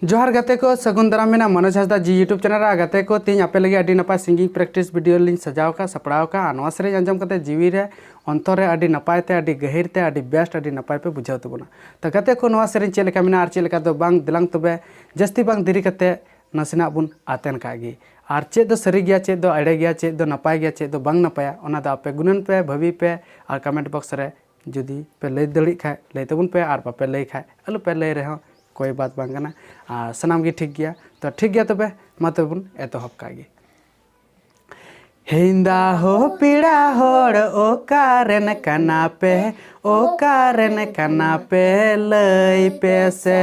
जोहार गाते को सगुन दाराम में मनोज हांसदा जी यूट्यूब चैनल गाते को तीन आपे लगे अड़ी नपाय सिंगिंग प्रैक्टिस वीडियो लिंग सजाव का सपड़ाव का नवा सेरें आंजम करते जीवी रे अंतर रे अड़ी नपाय ते अड़ी गहिर ते अड़ी बेस्ट अड़ी नपाय पे बुझाव तबना तो गाते को नवा सेरें चेक लेका मेना आर चेक लेका दो बांग दिलांग तबे जस्ती बांग देरी करते नसेना बुन आतेन कागी आर चेक दो सरी गया चेक दो अड़े गया चेक दो नपाय गया चेक दो बांग नपाया ओना दो आपे गुनन पे भवी पे और कमेंट बॉक्स रे जुदी पे लई दड़ी खाय लई तबुन पे आर बापे लई खाय आलु पे लई रहे कोई बात बांगना सनाम गी ठीक गया तो ठीक गया तबे मा तबुन एतहब कागी हिंदा हो पीड़ा होड़ ओकारेन कना पे लई पे से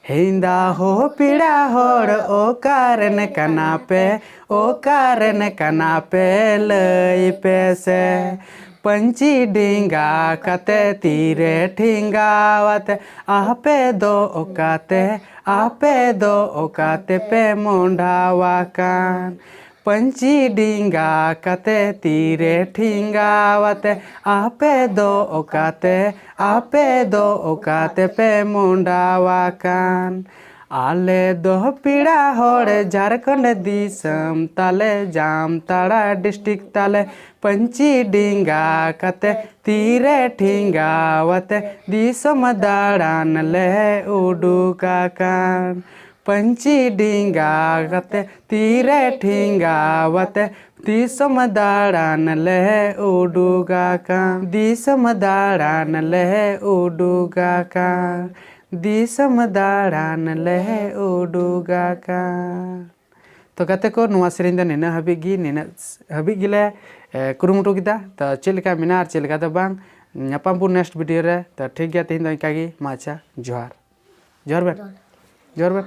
हिंदा हो पीड़ा होड़ ओकारेन कना पे लई पे से पंची डिंगा कते तीरे ठिंगावते आपे दो ओकाते पे मोंढावा कान पंची डिंगा कते तीरे ठिंगावते आपे दो ओकाते पे मोंढावा कान आले दो पीड़ा होड़ झारखंड दिसम ताले जामताड़ा डिस्ट्रिक्ट ताले पंची डिंगा कते तीरे ठिंगावते दिसम दाड़ान ले उडुका कान पंची डिंगा कते तीरे ठिंगावते दिसम दाड़ान ले उडुका कान दिसम दाड़ान ले उडुका कान दिसम दाड़ान ले उडुगा का तो गाते को नुआ सेरें दा निना हबी गिले कुरुमुटु किदा तो चेलका मिना चेलका दा बांग न्यापामपुर नेक्स्ट वीडियो रे तो ठीक गया तीन दो इनका गी माचा जोहार जोहार बे